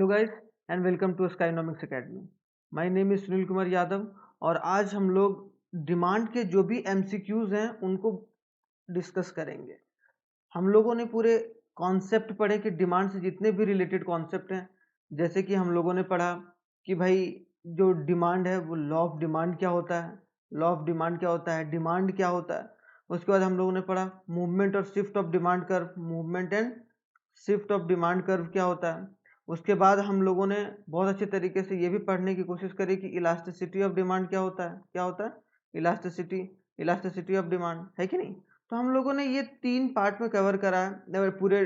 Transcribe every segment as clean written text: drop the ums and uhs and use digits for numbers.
guys and welcome to Skynomics Academy. My name is Sunil Kumar Yadav और आज हम लोग डिमांड के जो भी MCQs हैं उनको डिस्कस करेंगे। हम लोगों ने पूरे कॉन्सेप्ट पढ़े कि डिमांड से जितने भी रिलेटेड कॉन्सेप्ट हैं, जैसे कि हम लोगों ने पढ़ा कि भाई जो डिमांड है वो लॉ ऑफ डिमांड क्या होता है, लॉ ऑफ डिमांड क्या होता है, डिमांड क्या होता है। उसके बाद हम लोगों ने पढ़ा मूवमेंट और shift of demand curve, movement and shift of demand curve क्या होता है। उसके बाद हम लोगों ने बहुत अच्छे तरीके से ये भी पढ़ने की कोशिश करी कि इलास्टिसिटी ऑफ डिमांड क्या होता है, क्या होता है इलास्टिसिटी, इलास्टिसिटी ऑफ डिमांड, है कि नहीं। तो हम लोगों ने ये 3 पार्ट में कवर करा है पूरे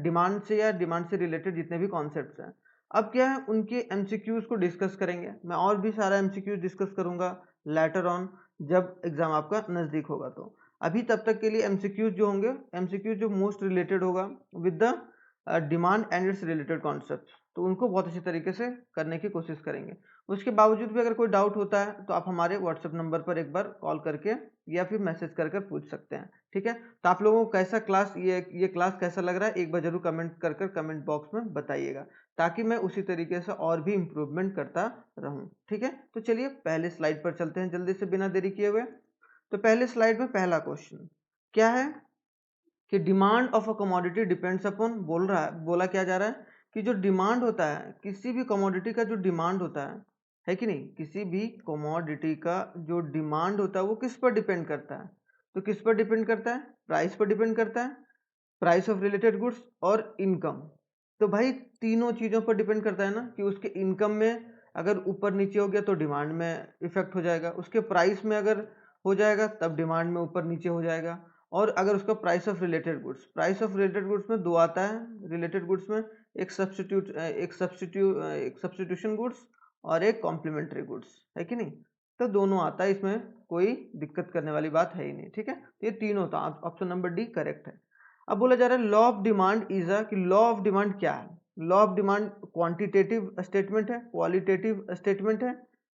डिमांड से या डिमांड से रिलेटेड जितने भी कॉन्सेप्ट्स हैं। अब क्या है, उनके एमसीक्यूज को डिस्कस करेंगे। मैं और भी सारा एमसीक्यूज डिस्कस करूंगा लेटर ऑन, जब एग्जाम आपका नजदीक होगा। तो अभी तब तक के लिए एमसीक्यूज जो होंगे, एमसीक्यूज जो मोस्ट रिलेटेड होगा with the demand and it's related concept, तो उनको बहुत अच्छे तरीके से करने की कोशिश करेंगे। उसके बावजूद भी अगर कोई डाउट होता है तो आप हमारे व्हाट्सएप नंबर पर एक बार कॉल करके या फिर मैसेज कर पूछ सकते हैं, ठीक है। तो आप लोगों को कैसा क्लास, ये क्लास कैसा लग रहा है, एक बार जरूर कमेंट कर कमेंट बॉक्स में बताइएगा, ताकि मैं उसी तरीके से और भी इम्प्रूवमेंट करता रहूं, ठीक है। तो चलिए पहले स्लाइड पर चलते हैं जल्दी से बिना देरी किए हुए। तो पहले स्लाइड में पहला क्वेश्चन क्या है कि demand of a commodity depends upon, बोला क्या जा रहा है कि जो डिमांड होता है किसी भी कमोडिटी का, जो डिमांड होता है कि नहीं, किसी भी कमोडिटी का जो डिमांड होता है वो किस पर डिपेंड करता है। तो किस पर डिपेंड करता है, प्राइस पर डिपेंड करता है, प्राइस ऑफ रिलेटेड गुड्स और इनकम। तो भाई तीनों चीजों पर डिपेंड करता है ना, कि उसके इनकम में अगर ऊपर नीचे हो गया तो डिमांड में इफेक्ट हो जाएगा, उसके प्राइस में अगर हो जाएगा तब डिमांड में ऊपर नीचे हो जाएगा। और अगर उसका price of related goods, price of related goods में दो आता है रिलेटेड गुड्स में, एक सब्स्टिट्यूशन गुड्स और एक कॉम्प्लीमेंट्री गुड्स, है कि नहीं। तो दोनों आता है, इसमें कोई दिक्कत करने वाली बात है ही नहीं, ठीक है। तो ये तीनों था, ऑप्शन नंबर डी करेक्ट है। अब बोला जा रहा है law of demand is a, कि लॉ ऑफ डिमांड क्या है। Law of demand quantitative statement है, क्वालिटेटिव स्टेटमेंट है,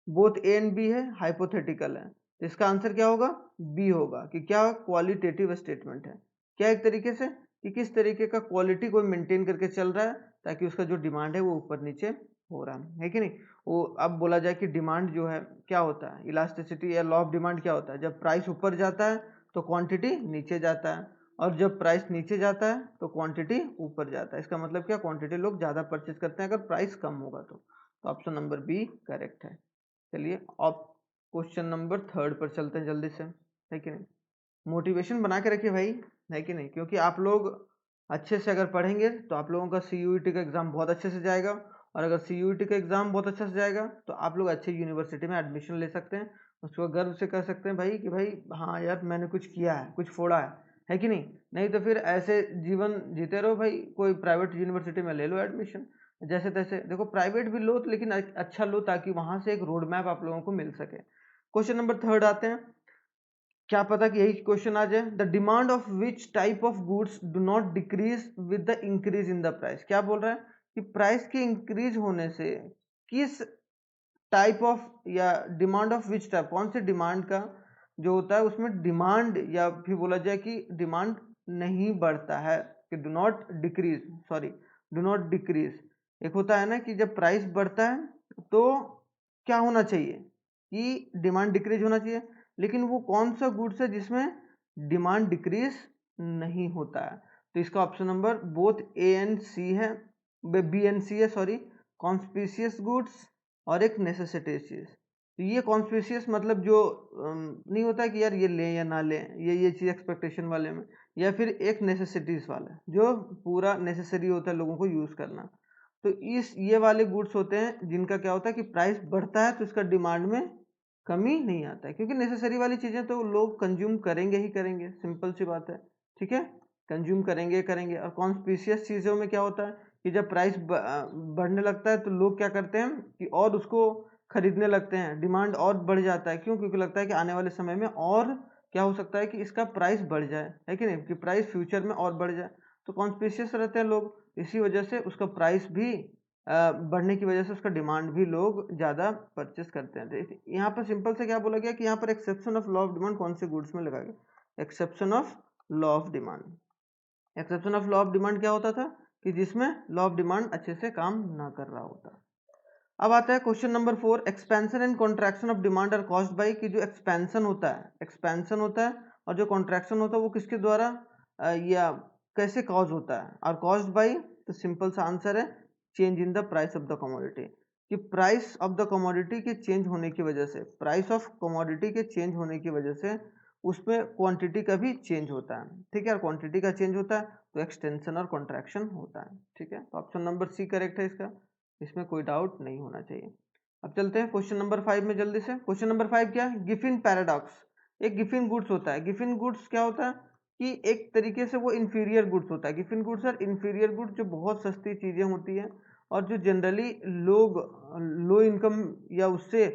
बोथ ए एंड बी है, हाइपोथेटिकल है। तो इसका आंसर क्या होगा, बी होगा। कि क्या क्वालिटेटिव स्टेटमेंट है, क्या एक तरीके से कि किस तरीके का क्वालिटी को मेंटेन करके चल रहा है ताकि उसका जो डिमांड है वो ऊपर नीचे हो रहा है कि नहीं। वो अब बोला जाए कि डिमांड जो है क्या होता है, इलास्टिसिटी या लॉ ऑफ डिमांड क्या होता है, जब प्राइस ऊपर जाता है तो क्वांटिटी नीचे जाता है, और जब प्राइस नीचे जाता है तो क्वांटिटी ऊपर जाता है। इसका मतलब क्या, क्वांटिटी लोग ज्यादा परचेज करते हैं अगर प्राइस कम होगा तो ऑप्शन नंबर बी करेक्ट है। चलिए अब क्वेश्चन नंबर 3 पर चलते हैं जल्दी से, है कि नहीं। मोटिवेशन बना के रखिए भाई, है कि नहीं, क्योंकि आप लोग अच्छे से अगर पढ़ेंगे तो आप लोगों का CUET का एग्जाम बहुत अच्छे से जाएगा, और अगर CUET का एग्जाम बहुत अच्छे से जाएगा तो आप लोग अच्छे यूनिवर्सिटी में एडमिशन ले सकते हैं। उसको गर्व से कह सकते हैं भाई कि भाई हाँ यार मैंने कुछ किया है, कुछ फोड़ा है कि नहीं। नहीं तो फिर ऐसे जीवन जीते रहो भाई, कोई प्राइवेट यूनिवर्सिटी में ले लो एडमिशन, जैसे तैसे। देखो प्राइवेट भी लो लेकिन अच्छा लो, ताकि वहां से एक रोड मैप आप लोगों को मिल सके। क्वेश्चन नंबर 3 आते हैं, क्या पता कि यही क्वेश्चन आ जाए। The demand of which type of goods do not decrease with the increase in the price. क्या बोल रहा है कि प्राइस के इंक्रीज होने से किस टाइप ऑफ, या डिमांड ऑफ विच टाइप, कौन से डिमांड का जो होता है उसमें डिमांड, या फिर बोला जाए कि डिमांड नहीं बढ़ता है, कि do not decrease, sorry do not decrease. एक होता है ना कि जब प्राइस बढ़ता है तो क्या होना चाहिए, कि डिमांड डिक्रीज होना चाहिए, लेकिन वो कौन सा गुड्स है जिसमें डिमांड डिक्रीज नहीं होता है। तो इसका option number both A and C है, बी एंड सी है, सॉरी, कॉन्स्पिशियस गुड्स और एक नेसेसिटी चीज। तो ये कॉन्स्पिशियस मतलब जो नहीं होता है कि यार ये ले या ना ले, ये चीज एक्सपेक्टेशन वाले में, या फिर एक नेसेसिटीज वाला जो पूरा नेसेसरी होता है लोगों को यूज करना। तो इस ये वाले गुड्स होते हैं जिनका क्या होता है कि प्राइस बढ़ता है तो इसका डिमांड में कमी नहीं आता है, क्योंकि नेसेसरी वाली चीजें तो लोग कंज्यूम करेंगे ही करेंगे, सिंपल सी बात है, ठीक है, कंज्यूम करेंगे करेंगे। और कॉन्स्पिशियस चीजों में क्या होता है कि जब प्राइस बढ़ने लगता है तो लोग क्या करते हैं कि और उसको खरीदने लगते हैं, डिमांड और बढ़ जाता है। क्यों, क्योंकि लगता है कि आने वाले समय में और क्या हो सकता है कि इसका प्राइस बढ़ जाए, है कि नहीं, कि प्राइस फ्यूचर में और बढ़ जाए। तो कॉन्स्पिशियस रहते हैं लोग, इसी वजह से उसका प्राइस भी बढ़ने की वजह से उसका डिमांड भी लोग ज़्यादा परचेस करते हैं। तो यहाँ पर सिंपल से क्या बोला गया कि यहाँ पर exception of law of demand कौन से गुड्स में लगा गया, exception of law of demand. Exception of law of demand क्या होता था कि जिसमें लॉ ऑफ डिमांड अच्छे से काम ना कर रहा होता। अब आता है question number 4, expansion and contraction of demand are caused by, कि जो एक्सपेंशन होता है और जो कॉन्ट्रैक्शन होता है वो किसके द्वारा या कैसे कॉज होता है, आर कॉज्ड बाय, तो सिंपल सा आंसर है change in the price of the commodity, कि प्राइस ऑफ द कमोडिटी के चेंज होने की वजह से, प्राइस ऑफ कमोडिटी के चेंज होने की वजह से उसमें क्वांटिटी का भी चेंज होता है, ठीक है, और क्वांटिटी का चेंज होता है तो एक्सटेंशन और कॉन्ट्रैक्शन होता है, ठीक है, तो ऑप्शन नंबर सी करेक्ट है इसका, इसमें कोई डाउट नहीं होना चाहिए। अब चलते हैं क्वेश्चन नंबर 5 में जल्दी से। क्वेश्चन नंबर 5 क्या है, गिफिन पैराडॉक्स। एक गिफिन गुड्स होता है, गिफिन गुड्स क्या होता है कि एक तरीके से वो इंफीरियर गुड्स होता है, गिफिन गुड्स और इंफीरियर गुड्स जो बहुत सस्ती चीजें होती हैं और जो जनरली लोग लो इनकम या उससे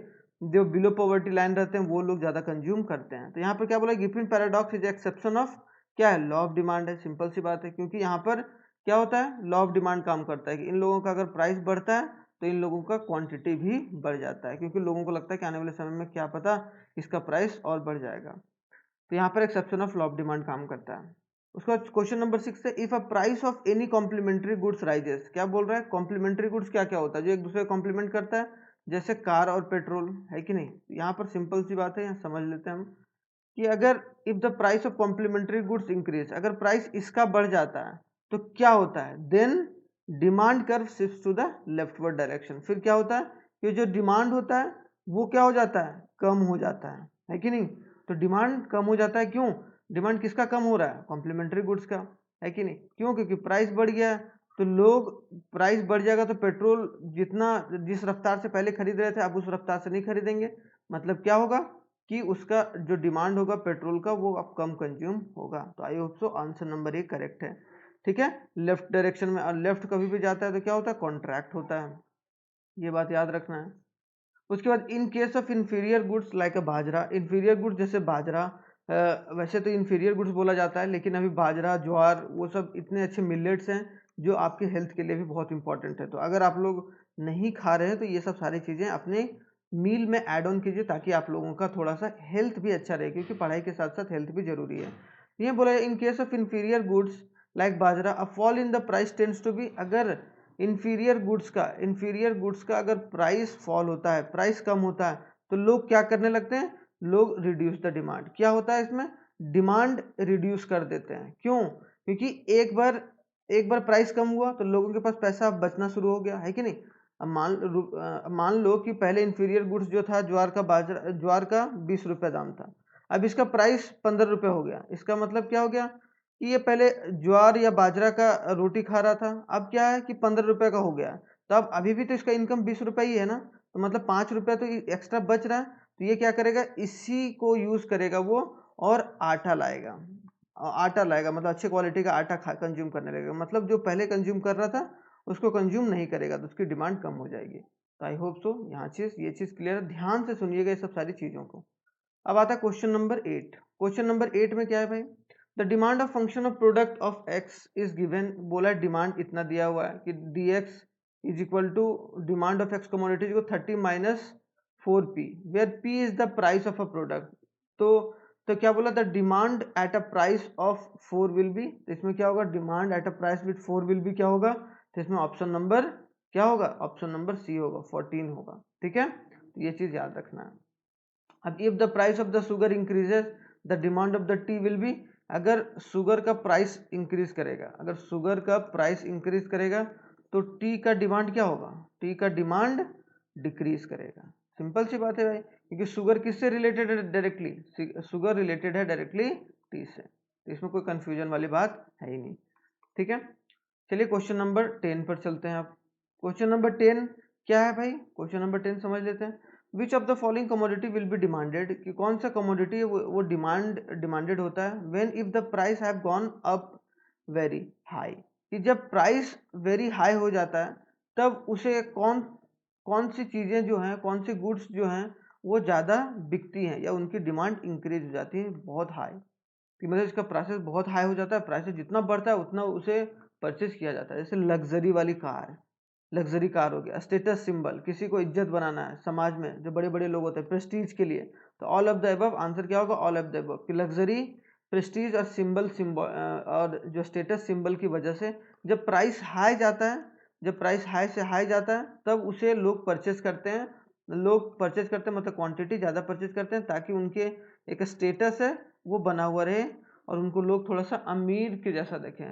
जो बिलो पॉवर्टी लाइन रहते हैं वो लोग ज्यादा कंज्यूम करते हैं। तो यहाँ पर क्या बोला, Giffen paradox is exception of क्या है, लॉ ऑफ डिमांड है, सिंपल सी बात है, क्योंकि यहाँ पर क्या होता है, लॉ ऑफ डिमांड काम करता है कि इन लोगों का अगर प्राइस बढ़ता है तो इन लोगों का क्वांटिटी भी बढ़ जाता है, क्योंकि लोगों को लगता है कि आने वाले समय में क्या पता इसका प्राइस और बढ़ जाएगा। तो यहाँ पर exception of law of demand काम करता है। उसके बाद क्वेश्चन नंबर 6 है, if a price of any complementary goods rises, क्या बोल रहा है, कॉम्प्लीमेंट्री गुड्स क्या क्या होता है, जो एक दूसरे को कॉम्प्लीमेंट करता है, जैसे कार और पेट्रोल, है कि नहीं। यहाँ पर सिंपल सी बात है, यहाँ समझ लेते हैं हम कि अगर if the price of complementary goods increase, अगर प्राइस इसका बढ़ जाता है तो क्या होता है, then demand curve shift to the leftward direction, फिर क्या होता है कि जो डिमांड होता है वो क्या हो जाता है, कम हो जाता है कि नहीं। तो डिमांड कम हो जाता है, क्यों, डिमांड किसका कम हो रहा है, कॉम्प्लीमेंट्री गुड्स का, है कि नहीं, क्यों, क्योंकि प्राइस बढ़ गया है तो लोग, प्राइस बढ़ जाएगा तो पेट्रोल जितना जिस रफ्तार से पहले खरीद रहे थे अब उस रफ्तार से नहीं खरीदेंगे, मतलब क्या होगा कि उसका जो डिमांड होगा पेट्रोल का वो अब कम कंज्यूम होगा। तो I hope so answer number 1 correct है, ठीक है। लेफ्ट डायरेक्शन में, और लेफ्ट कभी भी जाता है तो क्या होता है, कॉन्ट्रैक्ट होता है, ये बात याद रखना है। उसके बाद इन case of inferior goods like a bajra, inferior goods जैसे बाजरा, वैसे तो इंफीरियर गुड्स बोला जाता है लेकिन अभी बाजरा ज्वार वो सब इतने अच्छे मिलेट्स हैं जो आपके हेल्थ के लिए भी बहुत इंपॉर्टेंट है, तो अगर आप लोग नहीं खा रहे हैं तो ये सब सारी चीज़ें अपने मील में ऐड ऑन कीजिए ताकि आप लोगों का थोड़ा सा हेल्थ भी अच्छा रहे, क्योंकि पढ़ाई के साथ साथ हेल्थ भी जरूरी है। ये बोला in case of inferior goods like bajra a fall in the price tends to be, अगर इंफीरियर गुड्स का अगर प्राइस फॉल होता है, प्राइस कम होता है तो लोग क्या करने लगते हैं, लोग रिड्यूस द डिमांड, क्या होता है इसमें, डिमांड रिड्यूस कर देते हैं, क्यों, क्योंकि एक बार प्राइस कम हुआ तो लोगों के पास पैसा बचना शुरू हो गया, है कि नहीं। अब मान लो कि पहले इंफीरियर गुड्स जो था ज्वार का 20 रुपये दाम था, अब इसका प्राइस 15 रुपये हो गया, इसका मतलब क्या हो गया कि ये पहले ज्वार या बाजरा का रोटी खा रहा था, अब क्या है कि 15 रुपये का हो गया, तो अब अभी भी तो इसका इनकम 20 रुपये ही है ना, तो मतलब 5 रुपये तो एक्स्ट्रा बच रहा है, तो ये क्या करेगा, इसी को यूज करेगा वो और आटा लाएगा, मतलब अच्छे क्वालिटी का आटा कंज्यूम करने लगेगा, मतलब जो पहले कंज्यूम कर रहा था उसको कंज्यूम नहीं करेगा तो उसकी डिमांड कम हो जाएगी। तो आई होप सो यहाँ ये चीज़ क्लियर है, ध्यान से सुनिएगा ये सब सारी चीज़ों को। अब आता है क्वेश्चन नंबर 8। क्वेश्चन नंबर 8 में क्या है भाई, the demand of function of product of X is given, बोला डिमांड इतना दिया हुआ है कि D X is equal to demand of X commodity को 30 minus 4p, where p is the price of a product. तो क्या बोला, the demand at a price of 4 will be, तो इसमें क्या होगा, demand at a price with 4 will be क्या होगा, तो इसमें ऑप्शन नंबर क्या होगा, ऑप्शन नंबर सी होगा, 14 होगा, ठीक है, तो ये चीज याद रखना है। अब if the price of the sugar increases the demand of the T will be, अगर शुगर का प्राइस इंक्रीज करेगा, अगर शुगर का प्राइस इंक्रीज करेगा तो टी का डिमांड क्या होगा, टी का डिमांड डिक्रीज करेगा, सिंपल सी बात है भाई, क्योंकि शुगर किससे रिलेटेड है, डायरेक्टली शुगर रिलेटेड है डायरेक्टली टी से, तो इसमें कोई कंफ्यूजन वाली बात है ही नहीं, ठीक है। चलिए क्वेश्चन नंबर 10 पर चलते हैं। आप क्वेश्चन नंबर 10 क्या है भाई, क्वेश्चन नंबर 10 समझ लेते हैं। विच of the following commodity will be demanded, कि कौन सा कमोडिटी वो डिमांडेड होता है when if the price have gone up very high, कि जब प्राइस वेरी हाई हो जाता है तब उसे कौन सी चीज़ें जो हैं, कौन सी गुड्स जो हैं वो ज़्यादा बिकती हैं या उनकी डिमांड इंक्रीज हो जाती है बहुत हाई, कि मतलब इसका प्राइस बहुत हाई हो जाता है, प्राइस जितना बढ़ता है उतना उसे परचेज किया जाता है। जैसे लग्जरी वाली कार, लग्जरी कार हो गया, स्टेटस सिंबल, किसी को इज्जत बनाना है समाज में, जो बड़े बड़े लोग होते हैं प्रेस्टीज के लिए, तो all of the above, answer क्या होगा, ऑल ऑफ द अबव, कि लग्जरी प्रेस्टीज और और जो स्टेटस सिंबल की वजह से जब प्राइस हाई जाता है, जब प्राइस हाई से हाई जाता है तब उसे लोग परचेस करते हैं, लोग परचेज करते हैं मतलब क्वांटिटी ज़्यादा परचेज करते हैं ताकि उनके एक स्टेटस है वो बना हुआ रहे और उनको लोग थोड़ा सा अमीर के जैसा देखें,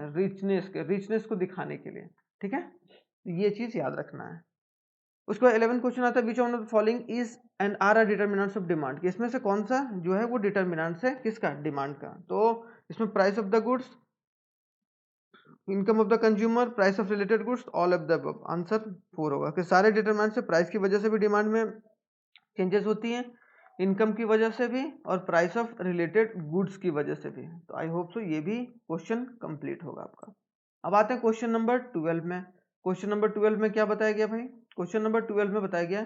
रिचनेस को दिखाने के लिए। ठीक है, ये चीज़ याद रखना है। उसके बाद 11 क्वेश्चन आता है which one of the following is and are are determinants of demand, कि इसमें से कौन सा जो है वो डिटर्मिनेंट्स है किसका, डिमांड का। तो इसमें price of the goods, income of the consumer, price of related goods, all of the above. Answer 4 होगा कि सारे डिटर्मिनेंट्स से प्राइस की वजह से भी डिमांड में चेंजेस होती हैं, इनकम की वजह से भी और प्राइस ऑफ रिलेटेड गुड्स की वजह से भी। तो आई होप सो ये भी क्वेश्चन कंप्लीट होगा आपका। अब आते हैं क्वेश्चन नंबर 12 में। क्वेश्चन नंबर 12 में क्या बताया गया भाई, क्वेश्चन नंबर 12 में बताया गया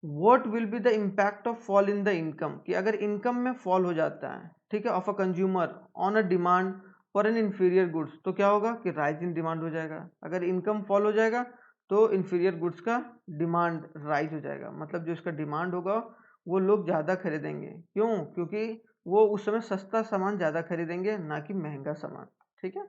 what will be the impact of fall in the income, कि अगर इनकम में फॉल हो जाता है, ठीक है, of a consumer on a demand for an inferior goods, तो क्या होगा कि राइज इन डिमांड हो जाएगा। अगर इनकम फॉल हो जाएगा तो इंफीरियर गुड्स का डिमांड राइज हो जाएगा, मतलब जो इसका डिमांड होगा वो लोग ज़्यादा खरीदेंगे। क्यों? क्योंकि वो उस समय सस्ता सामान ज़्यादा खरीदेंगे ना कि महंगा सामान। ठीक है,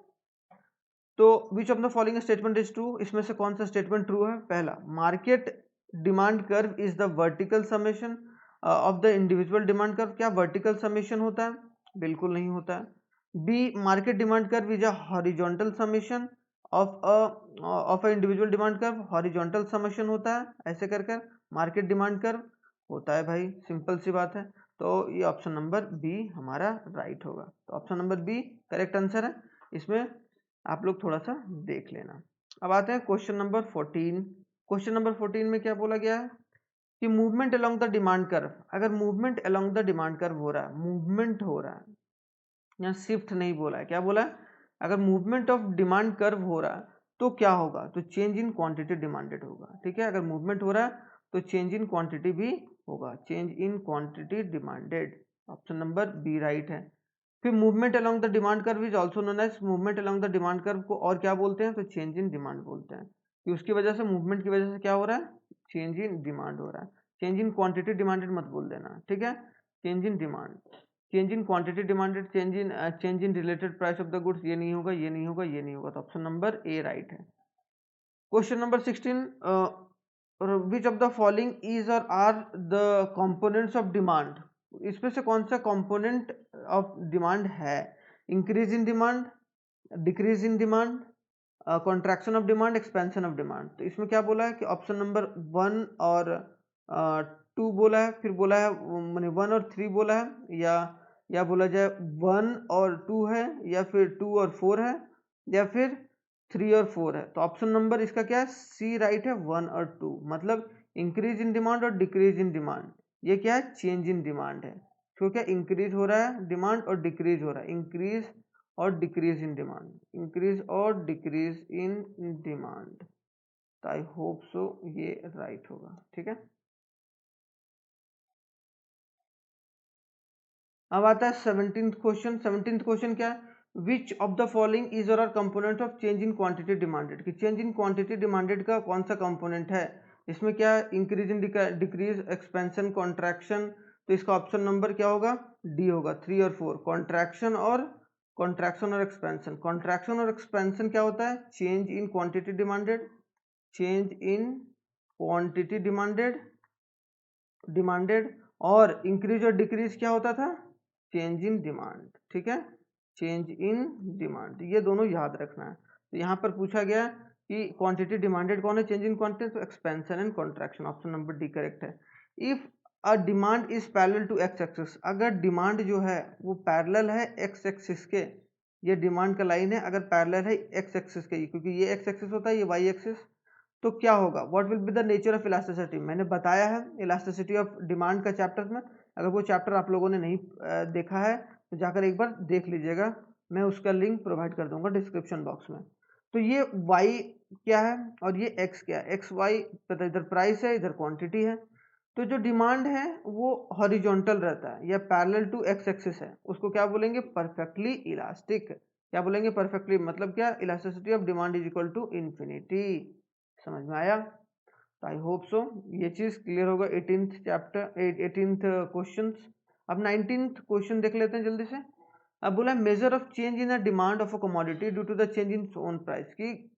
तो which of the following statement is true, इसमें से कौन सा स्टेटमेंट ट्रू है। पहला, market demand curve is the vertical summation of the individual demand curve, क्या वर्टिकल समेशन होता है? बिल्कुल नहीं होता है। B, market demand curve is a horizontal summation of a individual demand curve, horizontal summation होता है ऐसे कर कर मार्केट डिमांड कर्व होता है भाई, सिंपल सी बात है। तो ये ऑप्शन नंबर बी हमारा राइट होगा। तो option number B correct answer है, इसमें आप लोग थोड़ा सा देख लेना। अब आते हैं क्वेश्चन नंबर 14। क्वेश्चन नंबर 14 में क्या बोला गया है कि movement along the demand curve, अगर movement along the demand curve हो रहा है, मूवमेंट हो रहा है, यहाँ शिफ्ट नहीं बोला है, क्या बोला है, अगर मूवमेंट ऑफ डिमांड कर्व हो रहा है तो क्या होगा, तो चेंज इन क्वांटिटी डिमांडेड होगा। ठीक है, अगर मूवमेंट हो रहा है तो चेंज इन क्वांटिटी भी होगा, change in quantity demanded. Option number B right है। फिर movement along the demand curve is also known as, movement along the demand curve को और क्या बोलते हैं, तो चेंज इन डिमांड बोलते हैं, कि उसकी वजह से मूवमेंट की वजह से क्या हो रहा है, चेंज इन डिमांड हो रहा है। चेंज इन क्वांटिटी डिमांडेड मत बोल देना, ठीक है, change in demand, change in quantity demanded, change in related price of the goods, ये नहीं होगा, ये नहीं होगा, ये नहीं होगा। तो ऑप्शन नंबर ए राइट है। Question number 16, which of the following is or are the components of demand, इसमें से कौन सा कंपोनेंट ऑफ डिमांड है, increase in demand, decrease in demand, contraction of demand, expansion of demand. तो इसमें क्या बोला है कि ऑप्शन नंबर 1 और 2 बोला है, फिर बोला है मैंने 1 और 3 बोला है, या बोला जाए 1 और 2 है, या फिर 2 और 4 है, या फिर 3 और 4 है। तो ऑप्शन नंबर इसका क्या है, सी राइट है, 1 और 2, मतलब इंक्रीज इन डिमांड और डिक्रीज इन डिमांड, ये क्या है, चेंज इन डिमांड है। तो क्या इंक्रीज हो रहा है डिमांड और डिक्रीज हो रहा है, इंक्रीज और डिक्रीज इन डिमांड, इंक्रीज और डिक्रीज इन डिमांड। तो आई होप सो ये राइट होगा। ठीक है, अब आता है 17th क्वेश्चन। 17th क्वेश्चन क्या है, which of the following is or are component of change in quantity demanded, कि चेंज इन क्वांटिटी डिमांडेड का कौन सा कंपोनेंट है। इसमें क्या increase in decrease, expansion, contraction. तो इसका ऑप्शन नंबर क्या होगा, डी होगा, 3 और 4, कॉन्ट्रैक्शन और एक्सपेंशन। कॉन्ट्रैक्शन और एक्सपेंशन क्या होता है, change in quantity demanded, change in quantity demanded, और इंक्रीज और डिक्रीज क्या होता था, चेंज इन डिमांड। ठीक है, चेंज इन डिमांड, ये दोनों याद रखना है। तो यहाँ पर पूछा गया कि क्वांटिटी डिमांडेड कौन है, चेंज इन क्वांटिटी, तो expansion and contraction, option number D correct है। If a demand is parallel to X axis, अगर डिमांड जो है वो पैरेलल है एक्स एक्सिस के, ये डिमांड का लाइन है अगर पैरेलल है एक्स एक्सिस के, क्योंकि ये एक्स एक्सिस होता है, ये वाई एक्सिस, तो क्या होगा, what will be the nature of elasticity. मैंने बताया है इलास्टिसिटी ऑफ डिमांड का चैप्टर में, अगर वो चैप्टर आप लोगों ने नहीं देखा है तो जाकर एक बार देख लीजिएगा, मैं उसका लिंक प्रोवाइड कर दूंगा डिस्क्रिप्शन बॉक्स में। तो ये y क्या है और ये x क्या है, एक्स वाई, इधर प्राइस है इधर क्वांटिटी है। तो जो डिमांड है वो हॉरिजॉन्टल रहता है या पैरेलल टू एक्स एक्सिस है, उसको क्या बोलेंगे, परफेक्टली इलास्टिक। क्या बोलेंगे, परफेक्टली, मतलब क्या, elasticity of demand is equal to infinity. समझ में आया? तो आई होप सो ये चीज क्लियर होगा 18th चैप्टर 18th क्वेश्चन। अब 19th क्वेश्चन देख लेते हैं जल्दी से। अब बोला measure of change in the demand of a commodity due to the change in own price, की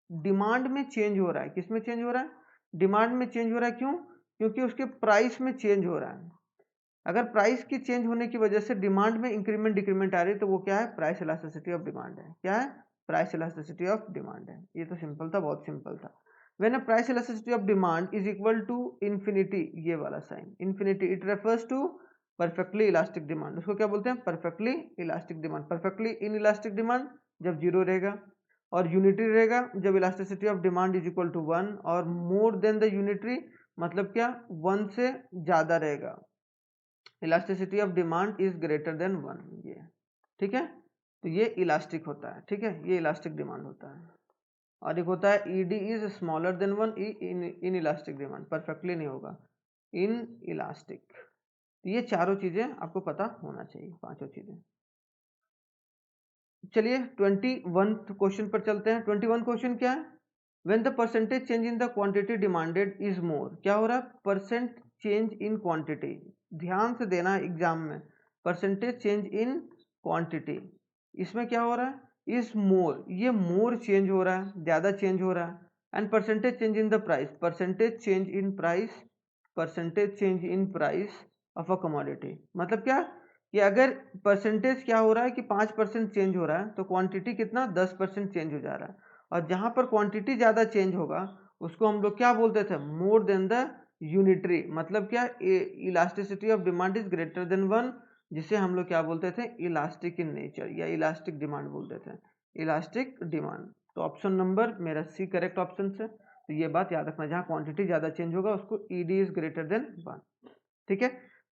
डिमांड में चेंज हो रहा है। किस में चेंज हो रहा है? डिमांड में चेंज हो रहा है। क्यों? क्योंकि उसके प्राइस में चेंज हो रहा है। अगर प्राइस की चेंज होने की वजह से डिमांड में इंक्रीमेंट डिक्रीमेंट आ रही है तो वो क्या है? प्राइस इलास्टिसिटी ऑफ डिमांड है। क्या है? प्राइस इलास्टिसिटी ऑफ डिमांड है। ये तो सिंपल था, बहुत सिंपल था। When a price elasticity of demand is equal to infinity, ये वाला sign infinity, it refers to perfectly elastic demand. उसको क्या बोलते हैं? Perfectly elastic demand. Perfectly inelastic demand जब जीरो रहेगा, और यूनिटरी रहेगा जब elasticity of demand is equal to 1, और मोर देन द यूनिटरी मतलब क्या? 1 से ज्यादा रहेगा। Elasticity of demand is greater than 1, ये ठीक है। तो ये इलास्टिक होता है, ठीक है, ये इलास्टिक डिमांड होता है। और एक होता है ED is smaller than 1, in elastic demand, perfectly नहीं होगा, इन इलास्टिक। तो ये चारों चीजें आपको पता होना चाहिए, पांचों चीजें। चलिए 21 क्वेश्चन पर चलते हैं। 21 क्वेश्चन क्या है? When the percentage change in the quantity demanded is more, क्या हो रहा है? परसेंट चेंज इन क्वांटिटी, ध्यान से देना एग्जाम में, परसेंटेज चेंज इन क्वांटिटी, इसमें क्या हो रहा है? इज मोर, ये मोर चेंज हो रहा है, ज्यादा चेंज हो रहा है। And percentage change in the price, percentage change in price, percentage change in price of a commodity, मतलब क्या कि अगर परसेंटेज क्या हो रहा है कि 5% चेंज हो रहा है तो क्वांटिटी कितना? 10% चेंज हो जा रहा है। और जहां पर क्वांटिटी ज्यादा चेंज होगा उसको हम लोग क्या बोलते थे? मोर देन द यूनिटरी, मतलब क्या? Elasticity of demand is greater than 1, जिसे हम लोग क्या बोलते थे? इलास्टिक इन नेचर, या इलास्टिक डिमांड बोलते थे, इलास्टिक डिमांड। तो ऑप्शन नंबर मेरा सी करेक्ट ऑप्शन है। तो ये बात याद रखना, जहां क्वांटिटी ज्यादा चेंज होगा उसको ईडी इज ग्रेटर देन 1, ठीक है।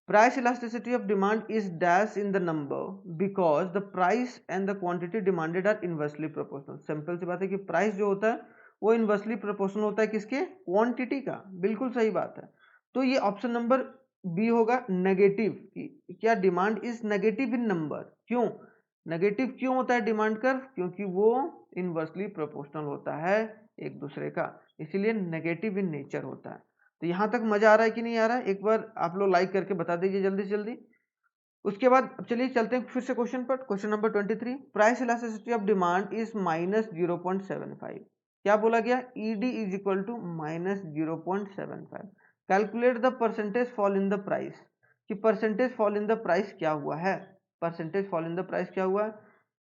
Price elasticity of demand is dash in the number because the price and the quantity demanded are inversely proportional. Simple सी बात है कि प्राइस जो होता है वो इनवर्सली प्रोपोर्शनल होता है किसके? क्वांटिटी का। बिल्कुल सही बात है। तो ये ऑप्शन नंबर बी होगा नेगेटिव। क्या? Demand is negative in number. क्यों नेगेटिव क्यों होता है डिमांड कर्व? क्योंकि वो इनवर्सली प्रोपोर्शनल होता है एक दूसरे का, इसीलिए नेगेटिव इन नेचर होता है। तो यहां तक मजा आ रहा है कि नहीं आ रहा है? एक बार आप लोग लाइक करके बता दीजिए जल्दी से जल्दी। उसके बाद चलिए चलते हैं फिर से क्वेश्चन पर। Question number 23, price elasticity of demand is -0.75। क्या बोला गया? ED is equal to -0.75। Calculate the percentage fall in the price, कि percentage fall in the price क्या हुआ है? Percentage fall in the price क्या हुआ है?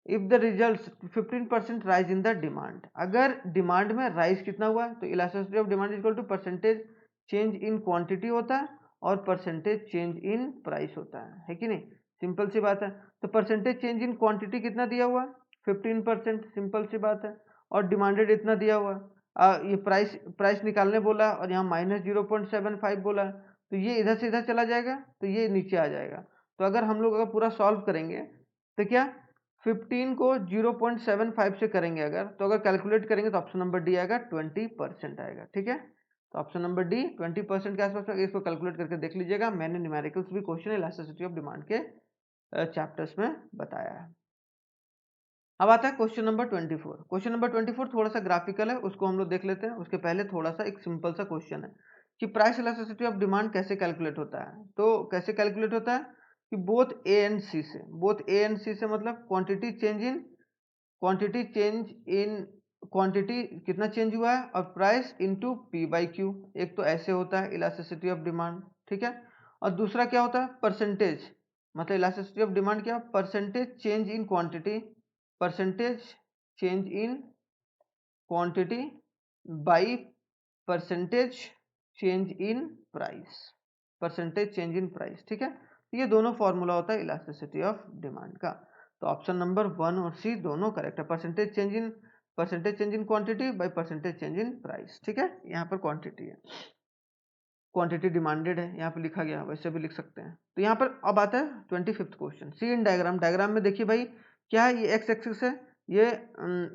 If the result 15% rise in the demand, अगर डिमांड में राइज कितना हुआ है तो elasticity of demand equal to percentage change in quantity होता है और परसेंटेज चेंज इन प्राइस होता है कि नहीं? सिंपल सी बात है। तो परसेंटेज चेंज इन क्वांटिटी कितना दिया हुआ है? 15%, सिंपल सी बात है। और डिमांडेड इतना दिया हुआ है, ये प्राइस प्राइस निकालने बोला है और यहाँ -0.75 बोला है, तो ये इधर से इधर चला जाएगा तो ये नीचे आ जाएगा। तो अगर हम लोग अगर पूरा सॉल्व करेंगे तो क्या 15 को 0.75 से करेंगे अगर, तो अगर कैलकुलेट करेंगे तो ऑप्शन नंबर डी आएगा 20% आएगा, ठीक है। तो ऑप्शन नंबर डी 20% के आसपास, इसको कैलकुलेट करके देख लीजिएगा, मैंने न्यूमेरिकल्स भी क्वेश्चन इलास्टिसिटी ऑफ डिमांड के चैप्टर्स में बताया है। अब आता है क्वेश्चन नंबर 24। क्वेश्चन नंबर 24 थोड़ा सा ग्राफिकल है, उसको हम लोग देख लेते हैं। उसके पहले थोड़ा सा एक सिंपल सा क्वेश्चन है कि प्राइस इलास्टिसिटी ऑफ डिमांड कैसे कैलकुलेट होता है। तो कैसे कैलकुलेट होता है कि बोथ ए एंड सी से, बोथ ए एंड सी से मतलब क्वांटिटी चेंज इन क्वांटिटी कितना चेंज हुआ है और price into P by Q. एक तो ऐसे होता है इलास्टिसिटी ऑफ डिमांड, ठीक है। और दूसरा क्या होता है? परसेंटेज, मतलब इलास्टिसिटी ऑफ डिमांड क्या? Percentage change in quantity, percentage change in quantity by percentage change in price, percentage change in price, ठीक है। ये दोनों फॉर्मूला होता है इलास्टिसिटी ऑफ डिमांड का। तो ऑप्शन नंबर 1 और सी दोनों करेक्ट है। Percentage change in quantity by percentage change in price, ठीक है। यहाँ पर क्वांटिटी है, क्वांटिटी डिमांडेड है, यहाँ पे लिखा गया, वैसे भी लिख सकते हैं। तो यहाँ पर अब आता है 25th question. See in diagram, diagram में देखिए भाई क्या है, ये एक्स एक्सिस है, ये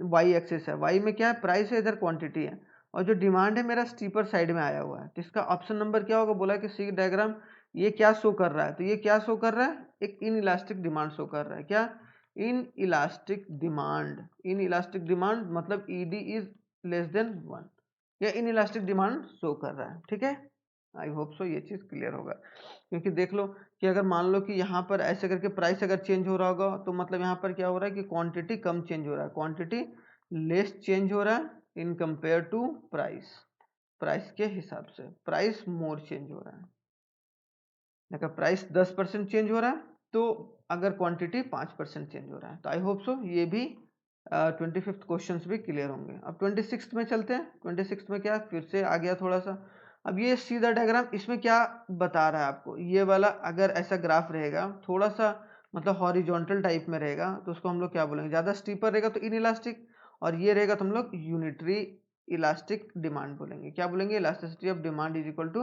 वाई एक्सिस है। वाई में क्या है? प्राइस है, इधर क्वांटिटी है, और जो डिमांड है मेरा स्टीपर साइड में आया हुआ है। तो इसका ऑप्शन नंबर क्या होगा? बोला कि सी डायग्राम ये क्या शो कर रहा है? तो ये क्या शो कर रहा है? एक इन इलास्टिक डिमांड शो कर रहा है। क्या? In elastic demand. In elastic demand मतलब ईडी इज लेस देन 1, या इन इलास्टिक डिमांड शो कर रहा है, ठीक है। आई होप सो ये चीज़ क्लियर होगा, क्योंकि देख लो कि अगर मान लो कि यहाँ पर ऐसे करके प्राइस अगर चेंज हो रहा होगा तो मतलब यहाँ पर क्या हो रहा है कि क्वांटिटी कम चेंज हो रहा है, क्वांटिटी लेस चेंज हो रहा है in compare to price, price के हिसाब से प्राइस मोर चेंज हो रहा है। अगर प्राइस 10% चेंज हो रहा है तो अगर क्वांटिटी 5% चेंज हो रहा है। तो आई होप सो ये भी 25th क्वेश्चन भी क्लियर होंगे। अब 26th में चलते हैं। 26th में क्या फिर से आ गया थोड़ा सा। अब ये सीधा डायग्राम, इसमें क्या बता रहा है आपको, ये वाला अगर ऐसा ग्राफ रहेगा थोड़ा सा मतलब हॉरिजॉन्टल टाइप में रहेगा तो उसको हम लोग क्या बोलेंगे, ज़्यादा स्टीपर रहेगा तो इनइलास्टिक, और ये रहेगा तो हम लोग यूनिटरी इलास्टिक डिमांड बोलेंगे। क्या बोलेंगे, elasticity of demand is equal to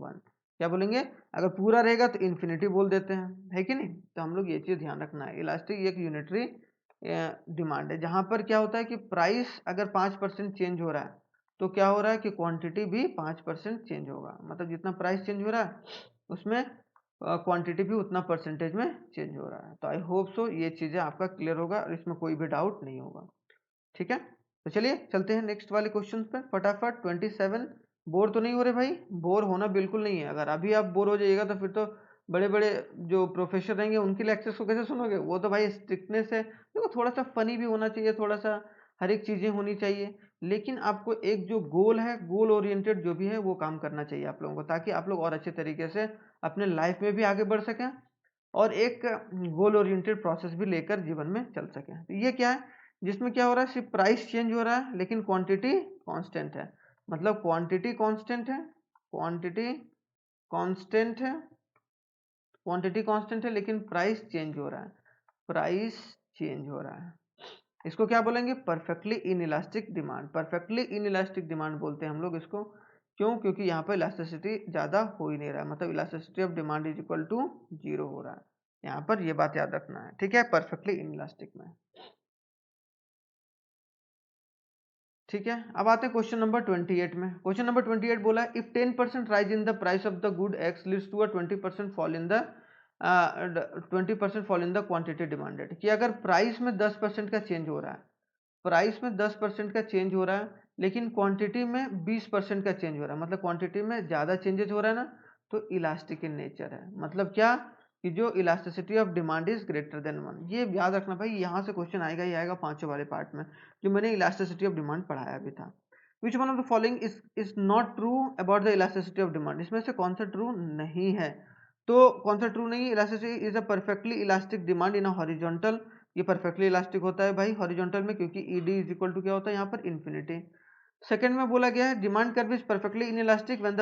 1। क्या बोलेंगे, अगर पूरा रहेगा तो इन्फिनिटी बोल देते हैं, है कि नहीं। तो हम लोग ये चीज़ ध्यान रखना है, इलास्टिक एक यूनिटरी डिमांड है जहां पर क्या होता है कि प्राइस अगर 5% चेंज हो रहा है तो क्या हो रहा है कि क्वांटिटी भी 5% चेंज होगा, मतलब जितना प्राइस चेंज हो रहा है उसमें क्वांटिटी भी उतना परसेंटेज में चेंज हो रहा है। तो आई होप सो ये चीज़ें आपका क्लियर होगा और इसमें कोई भी डाउट नहीं होगा। ठीक है, तो चलिए चलते हैं नेक्स्ट वाले क्वेश्चन पे फटाफट। 27, बोर तो नहीं हो रहे भाई, बोर होना बिल्कुल नहीं है। अगर अभी आप बोर हो जाइएगा तो फिर तो बड़े बड़े जो प्रोफेसर रहेंगे उनके लेक्चर्स को कैसे सुनोगे, वो तो भाई स्ट्रिक्टनेस है। देखो थोड़ा सा फनी भी होना चाहिए, थोड़ा सा हर एक चीज़ें होनी चाहिए, लेकिन आपको एक जो गोल है, गोल ओरिएंटेड जो भी है वो काम करना चाहिए आप लोगों को, ताकि आप लोग और अच्छे तरीके से अपने लाइफ में भी आगे बढ़ सकें और एक गोल ओरिएंटेड प्रोसेस भी लेकर जीवन में चल सकें। तो ये क्या है, जिसमें क्या हो रहा है, सिर्फ प्राइस चेंज हो रहा है लेकिन क्वांटिटी कांस्टेंट है। मतलब क्वांटिटी कांस्टेंट है, क्वांटिटी कांस्टेंट है, क्वांटिटी कांस्टेंट है लेकिन प्राइस चेंज हो रहा है, प्राइस चेंज हो रहा है। इसको क्या बोलेंगे, perfectly inelastic demand. Perfectly inelastic demand बोलते हैं हम लोग इसको। क्यों, क्योंकि यहाँ पर इलास्टिसिटी ज़्यादा हो ही नहीं रहा है, मतलब elasticity of demand is equal to 0 हो रहा है। यहाँ पर ये बात याद रखना है, ठीक है, परफेक्टली इनइलास्टिक में। ठीक है, अब आते हैं क्वेश्चन नंबर 28 में। क्वेश्चन नंबर 28 बोला है, if 10% rise in the price of the good X leads to a 20% fall in the 20% fall in the quantity demanded. कि अगर प्राइस में 10% का चेंज हो रहा है, प्राइस में 10% का चेंज हो रहा है लेकिन क्वांटिटी में 20% का चेंज हो रहा है, मतलब क्वांटिटी में ज़्यादा चेंजेस हो रहा है ना, तो इलास्टिक इन नेचर है। मतलब क्या, कि जो elasticity of demand is greater than 1। ये याद रखना भाई, यहाँ से क्वेश्चन आएगा ही आएगा पांचों वाले पार्ट में जो मैंने इलास्टिसिटी ऑफ डिमांड पढ़ाया भी था। विच one of the following is not true about the elasticity of demand. इसमें से कौन सा ट्रू नहीं है, तो कौन सा ट्रू नहीं है, elasticity is a perfectly elastic demand in a horizontal. ये परफेक्टली इलास्टिक होता है भाई हॉरिजॉन्टल में, क्योंकि ईड इज इक्वल टू क्या होता है यहाँ पर, इन्फिनिटी। सेकंड में बोला गया है demand curve is perfectly inelastic when the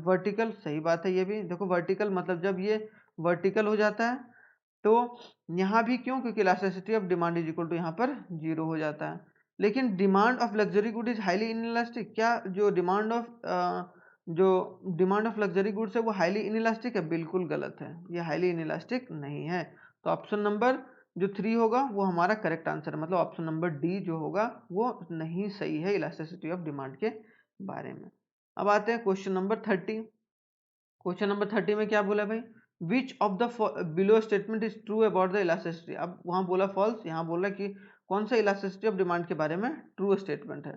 vertical. सही बात है ये भी, देखो वर्टिकल मतलब जब ये वर्टिकल हो जाता है तो यहाँ भी क्यों, क्योंकि elasticity of demand is equal to यहाँ पर 0 हो जाता है। लेकिन demand of luxury good is highly inelastic. क्या जो डिमांड ऑफ लग्जरी गुड्स है वो हाईली इनइलास्टिक है? बिल्कुल गलत है, ये हाईली इनइलास्टिक नहीं है। तो ऑप्शन नंबर जो 3 होगा वो हमारा करेक्ट आंसर है, मतलब ऑप्शन नंबर डी जो होगा वो नहीं सही है इलास्टिसिटी ऑफ डिमांड के बारे में। अब आते हैं क्वेश्चन नंबर 30। क्वेश्चन नंबर 30 में क्या बोला भाई, विच of the below statement is true about the elasticity. अब वहां बोला फॉल्स, यहाँ बोला कि कौन सा इलास्टिसिटी ऑफ डिमांड के बारे में ट्रू स्टेटमेंट है।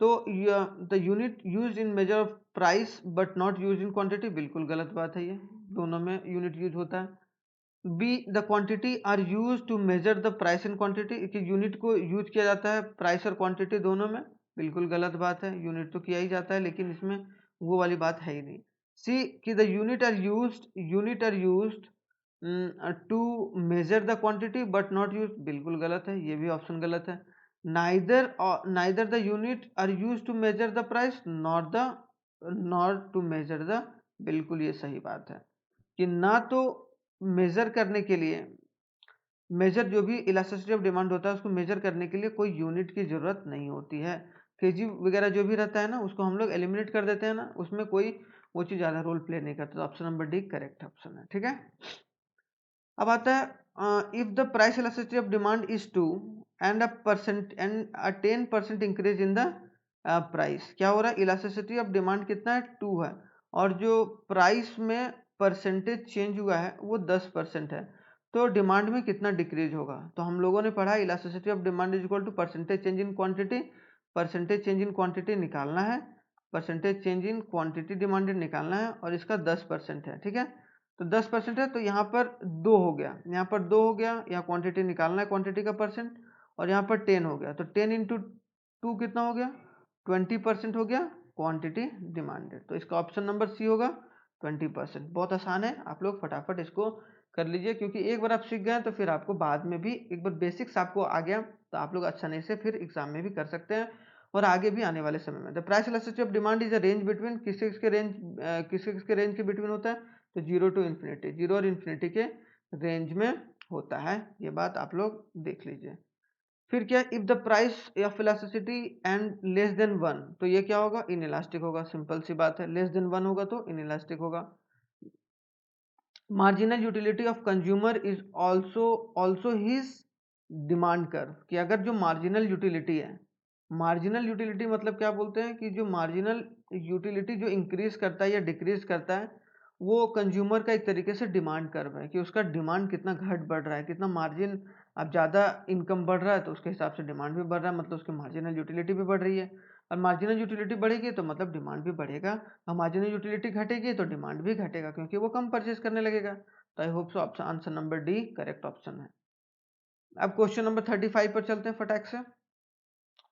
तो the unit use in measure of price but not use in quantity, बिल्कुल गलत बात है, ये दोनों में यूनिट यूज होता है। B the quantity are use to measure the price and quantity, कि यूनिट को यूज किया जाता है प्राइस और क्वांटिटी दोनों में, बिल्कुल गलत बात है, यूनिट तो किया ही जाता है लेकिन इसमें वो वाली बात है ही नहीं। सी कि the unit are used to measure the quantity but not use, बिल्कुल गलत है, ये भी ऑप्शन गलत है। Neither the unit are use to measure the price not to measure the, बिल्कुल ये सही बात है कि ना तो मेजर करने के लिए, मेजर जो भी इलास्टिसिटी ऑफ डिमांड होता है उसको मेजर करने के लिए कोई यूनिट की जरूरत नहीं होती है। केजी वगैरह जो भी रहता है ना उसको हम लोग एलिमिनेट कर देते हैं ना, उसमें कोई वो चीज़ ज़्यादा रोल प्ले नहीं करता। तो option number D correct option है, ठीक है। अब आता है if the price elasticity of demand is 2 and a 10% increase in the price, क्या हो रहा है, इलास्टिसिटी ऑफ डिमांड कितना है, 2 है, और जो प्राइस में परसेंटेज चेंज हुआ है वो 10% है, तो डिमांड में कितना डिक्रीज होगा। तो हम लोगों ने पढ़ा elasticity of demand is equal to percentage change in quantity, percentage change in quantity निकालना है, percentage change in quantity demanded निकालना है और इसका 10% है, ठीक है। तो 10% है तो यहाँ पर 2 हो गया, यहाँ पर 2 हो गया, यहाँ क्वांटिटी निकालना है, क्वांटिटी का परसेंट, और यहाँ पर 10 हो गया, तो 10 इंटू 2 कितना हो गया, 20% हो गया क्वांटिटी डिमांडेड। तो इसका ऑप्शन नंबर सी होगा 20%। बहुत आसान है, आप लोग फटाफट इसको कर लीजिए, क्योंकि एक बार आप सीख गए तो फिर आपको बाद में भी एक बार बेसिक्स आपको आ गया तो आप लोग आसानी से फिर एग्जाम में भी कर सकते हैं और आगे भी आने वाले समय में। The price elasticity of demand is a range between किसके रेंज के बिटवीन होता है, तो 0 टू इन्फिनिटी, 0 और इन्फिनिटी के रेंज में होता है। ये बात आप लोग देख लीजिए। फिर क्या, if the price of elasticity and less than 1, तो ये क्या होगा, इनइलास्टिक होगा, सिंपल सी बात है। लेस देन 1 होगा तो इनइलास्टिक होगा। Marginal utility of consumer is also his demand curve, कि अगर जो मार्जिनल यूटिलिटी है, मार्जिनल यूटिलिटी मतलब क्या बोलते हैं कि जो मार्जिनल यूटिलिटी जो इंक्रीज करता है या डिक्रीज करता है, वो कंज्यूमर का एक तरीके से डिमांड कर्व है कि उसका डिमांड कितना घट बढ़ रहा है, कितना मार्जिन, अब ज़्यादा इनकम बढ़ रहा है तो उसके हिसाब से डिमांड भी बढ़ रहा है, मतलब उसकी मार्जिनल यूटिलिटी भी बढ़ रही है। और मार्जिनल यूटिलिटी बढ़ेगी तो मतलब डिमांड भी बढ़ेगा, और मार्जिनल यूटिलिटी घटेगी तो डिमांड भी घटेगा, क्योंकि वो कम परचेज करने लगेगा। तो I hope so option answer number D correct option है। अब क्वेश्चन नंबर 35 पर चलते हैं फटाक से,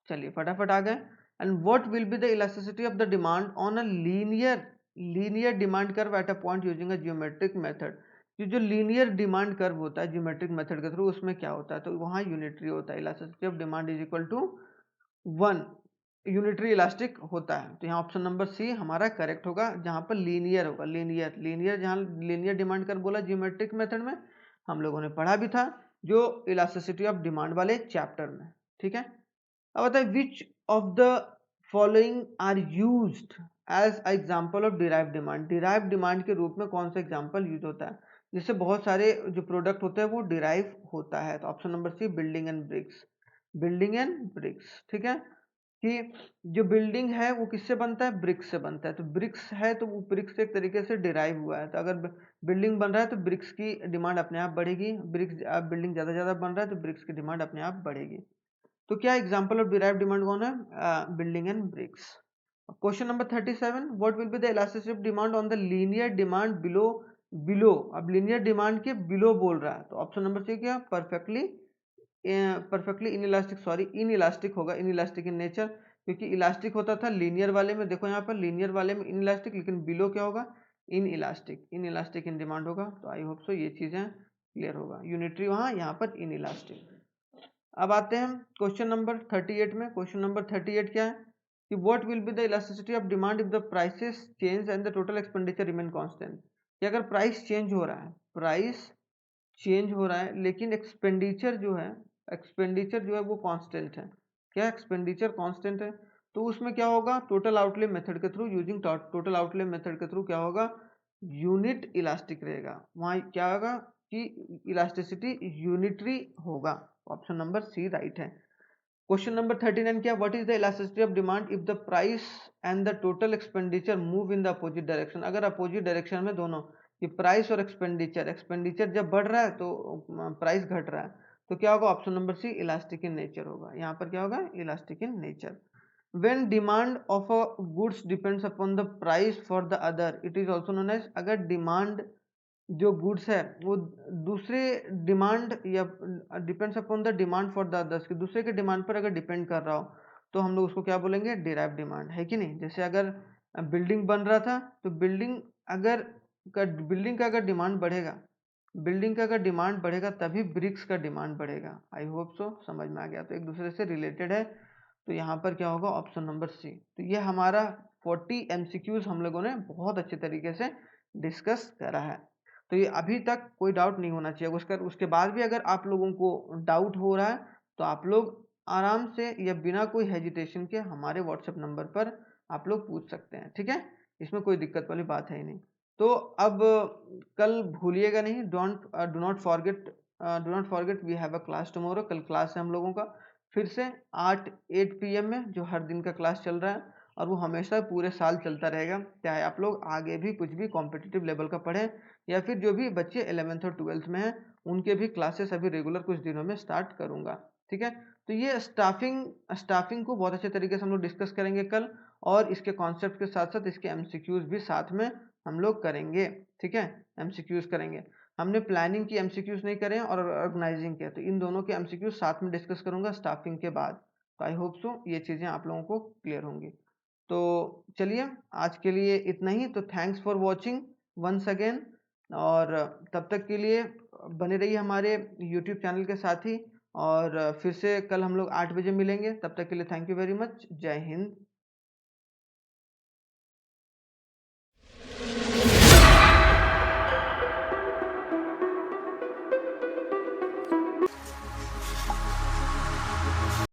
चलिए फटाफट आ गए। And what will be the elasticity of the demand on a linear demand curve at a point using a geometric method. जो लीनियर डिमांड कर्व होता है ज्योमेट्रिक मेथड के थ्रू, उसमें क्या होता है, तो वहाँ यूनिटरी होता है। Elasticity of demand is equal to 1, unitary elastic होता है। तो यहाँ ऑप्शन नंबर सी हमारा करेक्ट होगा, जहाँ पर लीनियर होगा, लीनियर जहाँ लीनियर डिमांड कर्व बोला ज्योमेट्रिक मेथड में, हम लोगों ने पढ़ा भी था जो इलास्टिसिटी ऑफ डिमांड वाले चैप्टर में, ठीक है। अब बताए which of the following are used as example of derive demand. Derive demand के रूप में कौन सा एग्जांपल यूज होता है, जिससे बहुत सारे जो प्रोडक्ट होते हैं वो डिराइव होता है। तो option number C building and bricks, building and bricks, ठीक है। कि जो बिल्डिंग है वो किससे बनता है, ब्रिक्स से बनता है। तो ब्रिक्स है तो वो ब्रिक्स एक तरीके से डिराइव हुआ है, तो अगर बिल्डिंग बन रहा है तो ब्रिक्स की डिमांड अपने आप बढ़ेगी, बिल्डिंग ज़्यादा बन रहा है तो ब्रिक्स की डिमांड अपने आप बढ़ेगी। तो क्या एग्जांपल ऑफ डिराइव डिमांड कौन है, building and bricks. Question number 37, what will be the elasticity of demand on the linear demand below below. अब लीनियर डिमांड के बिलो बोल रहा है, तो ऑप्शन नंबर सी क्या, परफेक्टली इनइलास्टिक, सॉरी इनइलास्टिक होगा, इनइलास्टिक इन नेचर, क्योंकि elastic होता था लीनियर वाले में, देखो यहाँ पर लीनियर वाले में इनइलास्टिक, लेकिन बिलो क्या होगा, इनइलास्टिक इन डिमांड होगा। तो आई होप सो ये चीजें क्लियर होगा, यूनिटरी वहाँ, यहाँ पर इनइलास्टिक। अब आते हैं क्वेश्चन नंबर 38 में। क्वेश्चन नंबर 38 क्या है कि what will be the elasticity of demand if the prices change and the total expenditure remain constant. कि अगर प्राइस चेंज हो रहा है, प्राइस चेंज हो रहा है लेकिन एक्सपेंडिचर जो है वो कांस्टेंट है। क्या एक्सपेंडिचर कांस्टेंट है, तो उसमें क्या होगा, टोटल आउटले मेथड के through, using total outlay method के थ्रू क्या होगा, यूनिट इलास्टिक रहेगा। वहाँ क्या होगा कि इलास्टिसिटी यूनिटरी होगा। ऑप्शन नंबर सी राइट है। क्वेश्चन नंबर 39 क्या, what is the elasticity of demand if the price and the total expenditure move in the opposite direction. अगर अपोजिट डायरेक्शन में दोनों, कि प्राइस और एक्सपेंडिचर जब बढ़ रहा है तो प्राइस घट रहा है, तो क्या होगा, option number C elastic in nature होगा। यहाँ पर क्या होगा, elastic in nature. when demand of a goods depends upon the price for the other, it is also known as, अगर डिमांड जो गुड्स है वो दूसरे डिमांड या depends upon the demand for the others, की दूसरे के डिमांड पर अगर डिपेंड कर रहा हो, तो हम लोग उसको क्या बोलेंगे, डिराइव डिमांड, है कि नहीं। जैसे अगर बिल्डिंग बन रहा था तो बिल्डिंग का अगर डिमांड बढ़ेगा, तभी ब्रिक्स का डिमांड बढ़ेगा। आई होप सो समझ में आ गया, तो एक दूसरे से रिलेटेड है। तो यहाँ पर क्या होगा, ऑप्शन नंबर सी। तो ये हमारा 40 MCQs हम लोगों ने बहुत अच्छे तरीके से डिस्कस करा है। तो ये अभी तक कोई डाउट नहीं होना चाहिए। उसके बाद भी अगर आप लोगों को डाउट हो रहा है तो आप लोग आराम से या बिना कोई हेजिटेशन के हमारे व्हाट्सएप नंबर पर आप लोग पूछ सकते हैं, ठीक है। इसमें कोई दिक्कत वाली बात है ही नहीं। तो अब कल भूलिएगा नहीं, do not forget we have a class tomorrow. कल क्लास है हम लोगों का फिर से 8 PM में, जो हर दिन का क्लास चल रहा है और वो हमेशा पूरे साल चलता रहेगा, चाहे आप लोग आगे भी कुछ भी कॉम्पिटिटिव लेवल का पढ़ें या फिर जो भी बच्चे 11th और 12th में हैं उनके भी क्लासेस अभी रेगुलर कुछ दिनों में स्टार्ट करूंगा, ठीक है। तो ये स्टाफिंग को बहुत अच्छे तरीके से हम लोग डिस्कस करेंगे कल, और इसके कॉन्सेप्ट के साथ साथ इसके एमसीक्यूज भी साथ में हम लोग करेंगे। ठीक है, एमसीक्यूज करेंगे। हमने प्लानिंग की एमसीक्यूज नहीं करे और ऑर्गेनाइजिंग के, तो इन दोनों के एमसीक्यूज साथ में डिस्कस करूंगा स्टाफिंग के बाद। तो आई होप सो ये चीज़ें आप लोगों को क्लियर होंगी। तो चलिए आज के लिए इतना ही। तो thanks for watching once again, और तब तक के लिए बने रहिए हमारे यूट्यूब चैनल के साथ ही, और फिर से कल हम लोग 8 बजे मिलेंगे। तब तक के लिए थैंक यू वेरी मच। जय हिंद।